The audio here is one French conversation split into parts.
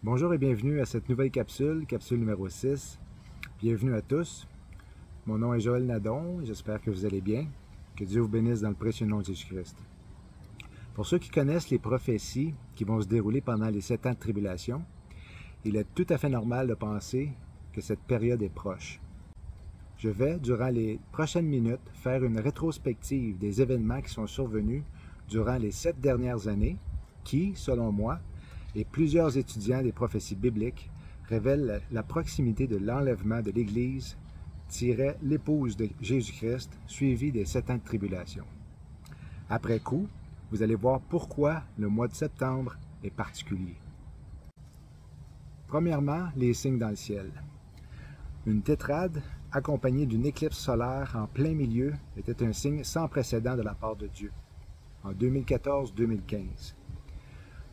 Bonjour et bienvenue à cette nouvelle capsule numéro 6. Bienvenue à tous. Mon nom est Joël Nadon, j'espère que vous allez bien. Que Dieu vous bénisse dans le précieux nom de Jésus-Christ. Pour ceux qui connaissent les prophéties qui vont se dérouler pendant les 7 ans de tribulation, il est tout à fait normal de penser que cette période est proche. Je vais, durant les prochaines minutes, faire une rétrospective des événements qui sont survenus durant les 7 dernières années qui, selon moi, et plusieurs étudiants des prophéties bibliques révèlent la proximité de l'enlèvement de l'Église l'épouse de Jésus-Christ, suivie des 7 ans de tribulation. Après coup, vous allez voir pourquoi le mois de septembre est particulier. Premièrement, les signes dans le ciel. Une tétrade, accompagnée d'une éclipse solaire en plein milieu, était un signe sans précédent de la part de Dieu, en 2014-2015.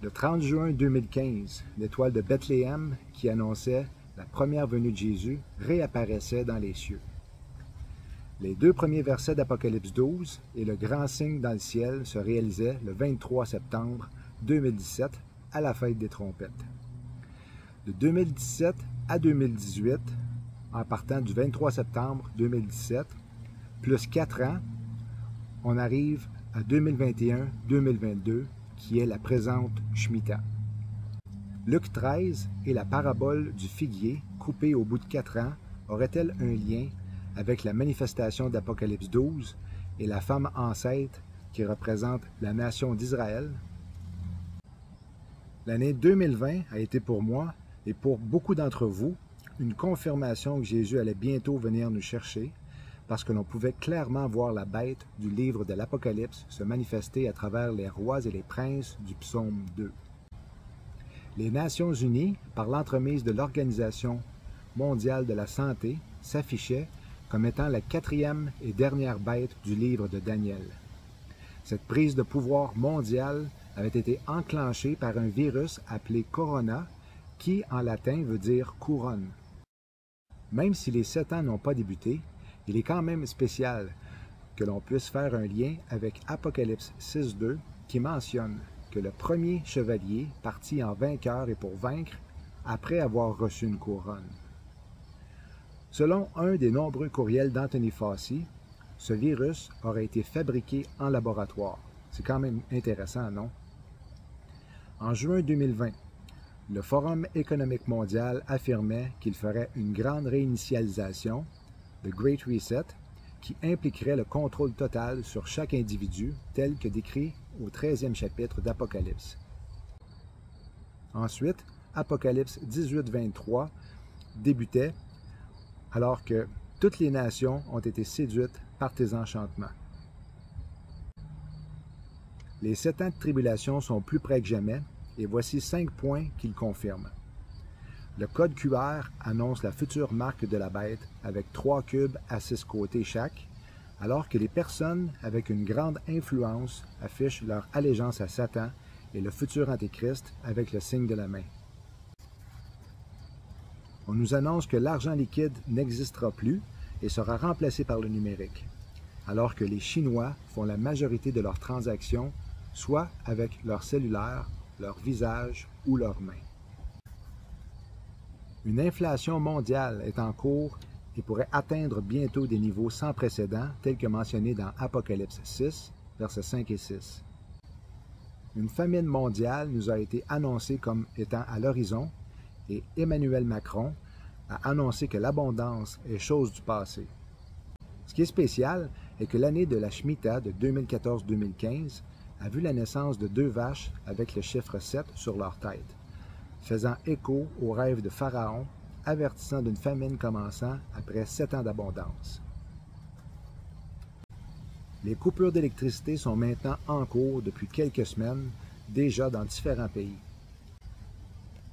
Le 30 juin 2015, l'étoile de Bethléem, qui annonçait la première venue de Jésus, réapparaissait dans les cieux. Les 2 premiers versets d'Apocalypse 12 et le grand signe dans le ciel se réalisaient le 23 septembre 2017 à la fête des trompettes. De 2017 à 2018, en partant du 23 septembre 2017, plus 4 ans, on arrive à 2021-2022, qui est la présente Shemitah. Luc 13 et la parabole du figuier coupé au bout de 4 ans auraient-elles un lien avec la manifestation d'Apocalypse 12 et la femme enceinte qui représente la nation d'Israël? L'année 2020 a été pour moi et pour beaucoup d'entre vous une confirmation que Jésus allait bientôt venir nous chercher, parce que l'on pouvait clairement voir la bête du livre de l'Apocalypse se manifester à travers les rois et les princes du psaume 2. Les Nations unies, par l'entremise de l'Organisation mondiale de la santé, s'affichaient comme étant la 4e et dernière bête du livre de Daniel. Cette prise de pouvoir mondiale avait été enclenchée par un virus appelé Corona, qui en latin veut dire couronne. Même si les 7 ans n'ont pas débuté, il est quand même spécial que l'on puisse faire un lien avec Apocalypse 6.2 qui mentionne que le premier chevalier partit en vainqueur et pour vaincre après avoir reçu une couronne. Selon un des nombreux courriels d'Anthony Fauci, ce virus aurait été fabriqué en laboratoire. C'est quand même intéressant, non? En juin 2020, le Forum économique mondial affirmait qu'il ferait une grande réinitialisation, The Great Reset, qui impliquerait le contrôle total sur chaque individu, tel que décrit au 13e chapitre d'Apocalypse. Ensuite, Apocalypse 18-23 débutait alors que toutes les nations ont été séduites par tes enchantements. Les 7 ans de tribulation sont plus près que jamais, et voici 5 points qu'ils confirment. Le code QR annonce la future marque de la bête avec 3 cubes à 6 côtés chaque, alors que les personnes avec une grande influence affichent leur allégeance à Satan et le futur Antéchrist avec le signe de la main. On nous annonce que l'argent liquide n'existera plus et sera remplacé par le numérique, alors que les Chinois font la majorité de leurs transactions soit avec leur cellulaire, leur visage ou leurs mains. Une inflation mondiale est en cours et pourrait atteindre bientôt des niveaux sans précédent, tels que mentionnés dans Apocalypse 6, versets 5 et 6. Une famine mondiale nous a été annoncée comme étant à l'horizon et Emmanuel Macron a annoncé que l'abondance est chose du passé. Ce qui est spécial est que l'année de la Shemitah de 2014-2015 a vu la naissance de 2 vaches avec le chiffre 7 sur leur tête, faisant écho au rêve de Pharaon, avertissant d'une famine commençant après 7 ans d'abondance. Les coupures d'électricité sont maintenant en cours depuis quelques semaines, déjà dans différents pays.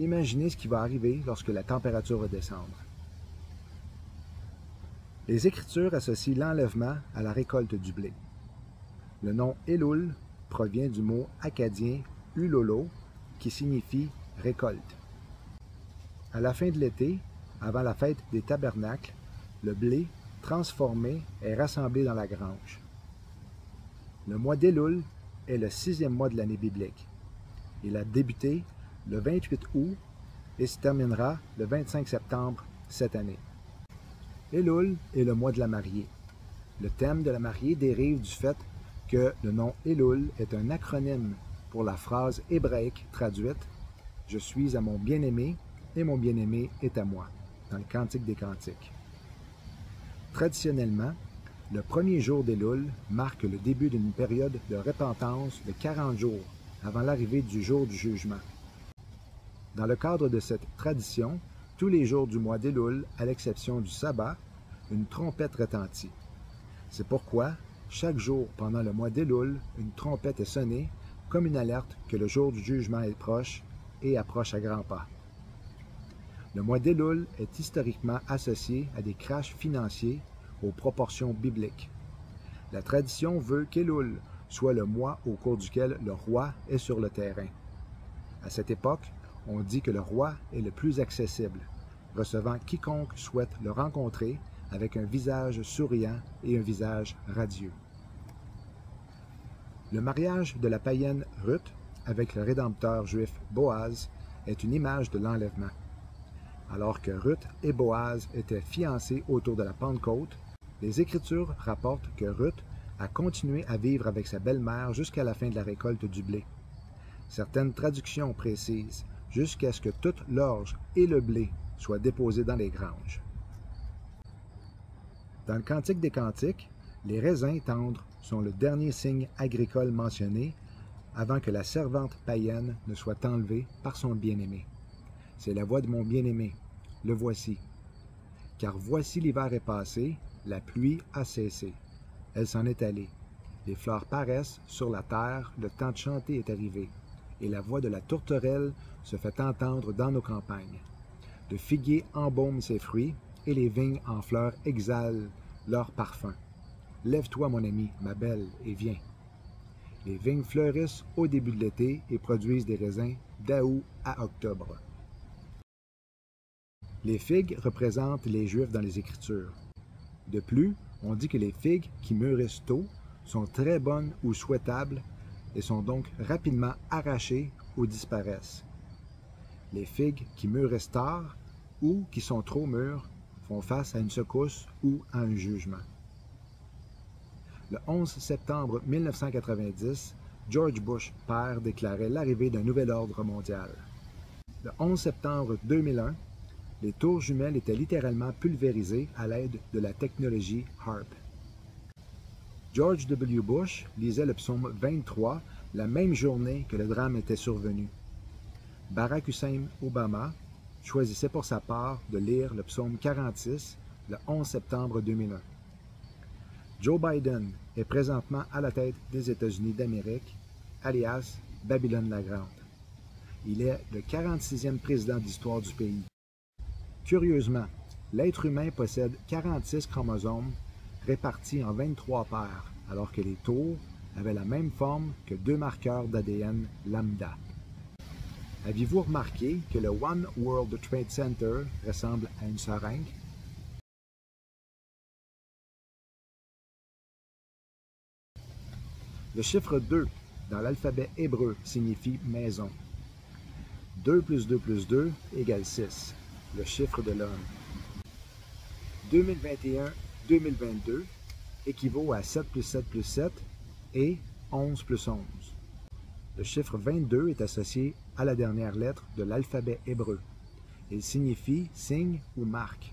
Imaginez ce qui va arriver lorsque la température va descendre. Les Écritures associent l'enlèvement à la récolte du blé. Le nom Elul provient du mot acadien ulolo, qui signifie récolte. À la fin de l'été, avant la fête des tabernacles, le blé transformé est rassemblé dans la grange. Le mois d'Elul est le 6e mois de l'année biblique. Il a débuté le 28 août et se terminera le 25 septembre cette année. Elul est le mois de la mariée. Le thème de la mariée dérive du fait que le nom Elul est un acronyme pour la phrase hébraïque traduite « Je suis à mon bien-aimé et mon bien-aimé est à moi » dans le Cantique des Cantiques. Traditionnellement, le premier jour d'Elul marque le début d'une période de repentance de 40 jours avant l'arrivée du jour du jugement. Dans le cadre de cette tradition, tous les jours du mois d'Elul, à l'exception du sabbat, une trompette retentit. C'est pourquoi, chaque jour pendant le mois d'Elul, une trompette est sonnée comme une alerte que le jour du jugement est proche et approche à grands pas. Le mois d'Elul est historiquement associé à des crashs financiers aux proportions bibliques. La tradition veut qu'Elul soit le mois au cours duquel le roi est sur le terrain. À cette époque, on dit que le roi est le plus accessible, recevant quiconque souhaite le rencontrer avec un visage souriant et un visage radieux. Le mariage de la païenne Ruth avec le rédempteur juif Boaz est une image de l'enlèvement. Alors que Ruth et Boaz étaient fiancés autour de la Pentecôte, les Écritures rapportent que Ruth a continué à vivre avec sa belle-mère jusqu'à la fin de la récolte du blé. Certaines traductions précisent jusqu'à ce que toute l'orge et le blé soient déposés dans les granges. Dans le Cantique des Cantiques, les raisins tendres sont le dernier signe agricole mentionné avant que la servante païenne ne soit enlevée par son bien-aimé. C'est la voix de mon bien-aimé, le voici. Car voici l'hiver est passé, la pluie a cessé. Elle s'en est allée. Les fleurs paraissent sur la terre, le temps de chanter est arrivé. Et la voix de la tourterelle se fait entendre dans nos campagnes. Le figuier embaume ses fruits, et les vignes en fleurs exhalent leur parfum. Lève-toi, mon ami, ma belle, et viens. Les vignes fleurissent au début de l'été et produisent des raisins d'août à octobre. Les figues représentent les Juifs dans les Écritures. De plus, on dit que les figues qui mûrissent tôt sont très bonnes ou souhaitables et sont donc rapidement arrachées ou disparaissent. Les figues qui mûrissent tard ou qui sont trop mûres font face à une secousse ou à un jugement. Le 11 septembre 1990, George Bush père déclarait l'arrivée d'un nouvel ordre mondial. Le 11 septembre 2001, les tours jumelles étaient littéralement pulvérisées à l'aide de la technologie HAARP. George W. Bush lisait le psaume 23 la même journée que le drame était survenu. Barack Hussein Obama choisissait pour sa part de lire le psaume 46 le 11 septembre 2001. Joe Biden est présentement à la tête des États-Unis d'Amérique, alias Babylone la Grande. Il est le 46e président d'histoire du pays. Curieusement, l'être humain possède 46 chromosomes répartis en 23 paires, alors que les tours avaient la même forme que deux marqueurs d'ADN lambda. Aviez-vous remarqué que le One World Trade Center ressemble à une seringue? Le chiffre 2 dans l'alphabet hébreu signifie maison. 2 plus 2 plus 2 égale 6, le chiffre de l'homme. 2021-2022 équivaut à 7 plus 7 plus 7 et 11 plus 11. Le chiffre 22 est associé à la dernière lettre de l'alphabet hébreu. Il signifie signe ou marque,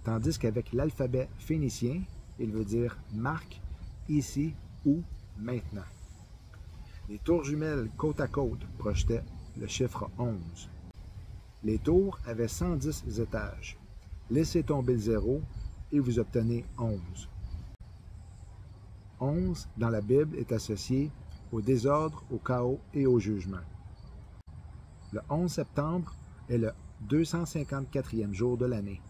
tandis qu'avec l'alphabet phénicien, il veut dire marque, ici ou maintenant. Les tours jumelles côte à côte projetaient le chiffre 11. Les tours avaient 110 étages. Laissez tomber le 0 et vous obtenez 11. 11 dans la Bible est associé au désordre, au chaos et au jugement. Le 11 septembre est le 254e jour de l'année.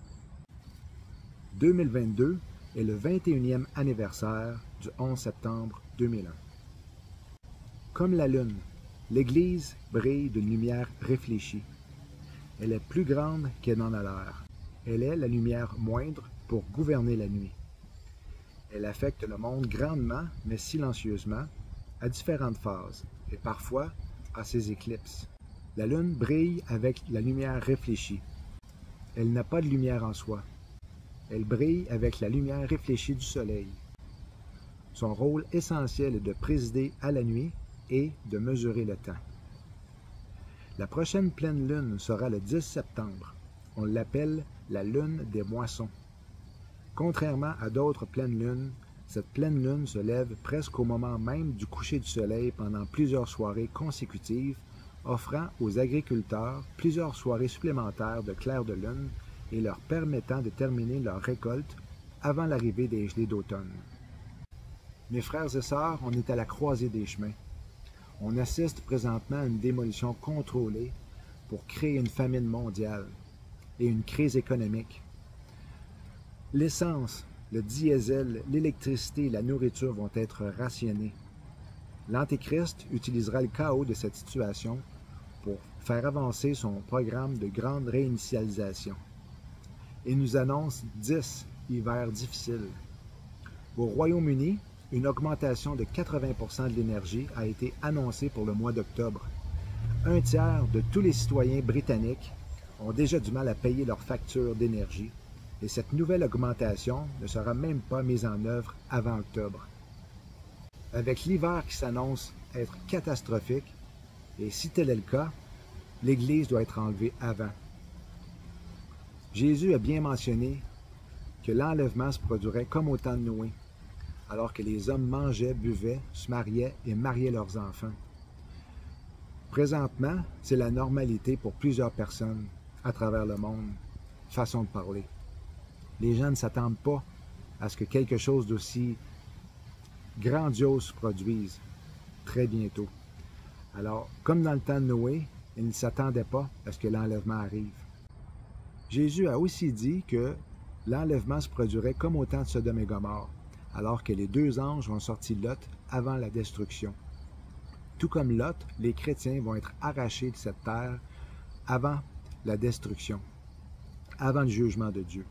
2022 est le 21e anniversaire du 11 septembre 2001. Comme la Lune, l'Église brille d'une lumière réfléchie. Elle est plus grande qu'elle n'en a l'air. Elle est la lumière moindre pour gouverner la nuit. Elle affecte le monde grandement, mais silencieusement, à différentes phases, et parfois à ses éclipses. La Lune brille avec la lumière réfléchie. Elle n'a pas de lumière en soi. Elle brille avec la lumière réfléchie du Soleil. Son rôle essentiel est de présider à la nuit et de mesurer le temps. La prochaine pleine lune sera le 10 septembre. On l'appelle la lune des moissons. Contrairement à d'autres pleines lunes, cette pleine lune se lève presque au moment même du coucher du soleil pendant plusieurs soirées consécutives, offrant aux agriculteurs plusieurs soirées supplémentaires de clair de lune et leur permettant de terminer leur récolte avant l'arrivée des gelées d'automne. Mes frères et sœurs, on est à la croisée des chemins. On assiste présentement à une démolition contrôlée pour créer une famine mondiale et une crise économique. L'essence, le diesel, l'électricité et la nourriture vont être rationnés. L'Antéchrist utilisera le chaos de cette situation pour faire avancer son programme de grande réinitialisation. Il nous annonce 10 hivers difficiles. Au Royaume-Uni, une augmentation de 80% de l'énergie a été annoncée pour le mois d'octobre. Un tiers de tous les citoyens britanniques ont déjà du mal à payer leurs factures d'énergie et cette nouvelle augmentation ne sera même pas mise en œuvre avant octobre. Avec l'hiver qui s'annonce être catastrophique, et si tel est le cas, l'Église doit être enlevée avant. Jésus a bien mentionné que l'enlèvement se produirait comme au temps de Noé, alors que les hommes mangeaient, buvaient, se mariaient et mariaient leurs enfants. Présentement, c'est la normalité pour plusieurs personnes à travers le monde, façon de parler. Les gens ne s'attendent pas à ce que quelque chose d'aussi grandiose se produise très bientôt. Alors, comme dans le temps de Noé, ils ne s'attendaient pas à ce que l'enlèvement arrive. Jésus a aussi dit que l'enlèvement se produirait comme au temps de Sodome et Gomorrhe, alors que les deux anges ont sorti Lot avant la destruction. Tout comme Lot, les chrétiens vont être arrachés de cette terre avant la destruction, avant le jugement de Dieu.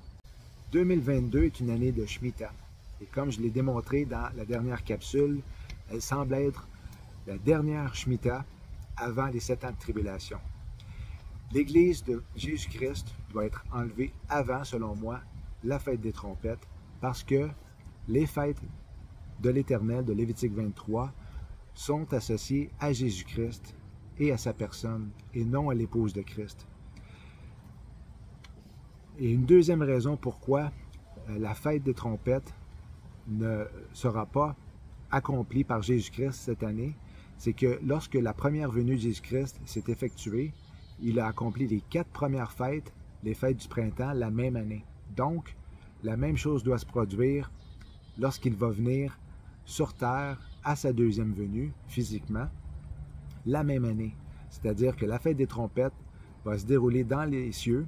2022 est une année de Shemitah, et comme je l'ai démontré dans la dernière capsule, elle semble être la dernière Shemitah avant les 7 ans de tribulation. L'Église de Jésus-Christ doit être enlevée avant, selon moi, la fête des trompettes, parce que les fêtes de l'Éternel, de Lévitique 23, sont associées à Jésus-Christ et à sa personne, et non à l'épouse de Christ. Et une deuxième raison pourquoi la fête des trompettes ne sera pas accomplie par Jésus-Christ cette année, c'est que lorsque la première venue de Jésus-Christ s'est effectuée, il a accompli les 4 premières fêtes, les fêtes du printemps, la même année. Donc, la même chose doit se produire lorsqu'il va venir sur terre à sa deuxième venue, physiquement, la même année. C'est-à-dire que la fête des trompettes va se dérouler dans les cieux.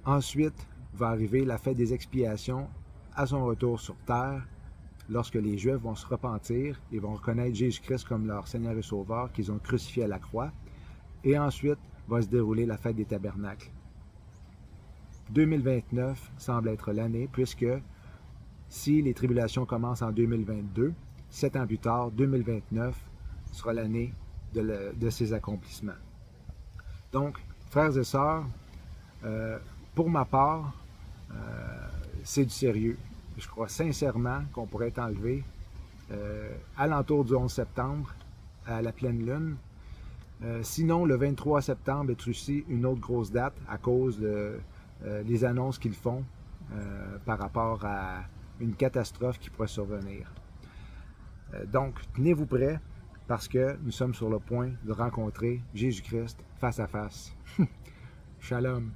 Ensuite, va arriver la fête des expiations à son retour sur terre, lorsque les Juifs vont se repentir et vont reconnaître Jésus-Christ comme leur Seigneur et Sauveur qu'ils ont crucifié à la croix. Et ensuite, va se dérouler la fête des tabernacles. 2029 semble être l'année, puisque si les tribulations commencent en 2022, 7 ans plus tard, 2029 sera l'année de ces accomplissements. Donc, frères et sœurs, pour ma part, c'est du sérieux. Je crois sincèrement qu'on pourrait être enlevé alentour du 11 septembre à la pleine lune. Sinon, le 23 septembre est aussi une autre grosse date à cause des annonces qu'ils font par rapport à une catastrophe qui pourrait survenir. Donc, tenez-vous prêts parce que nous sommes sur le point de rencontrer Jésus-Christ face à face. Shalom.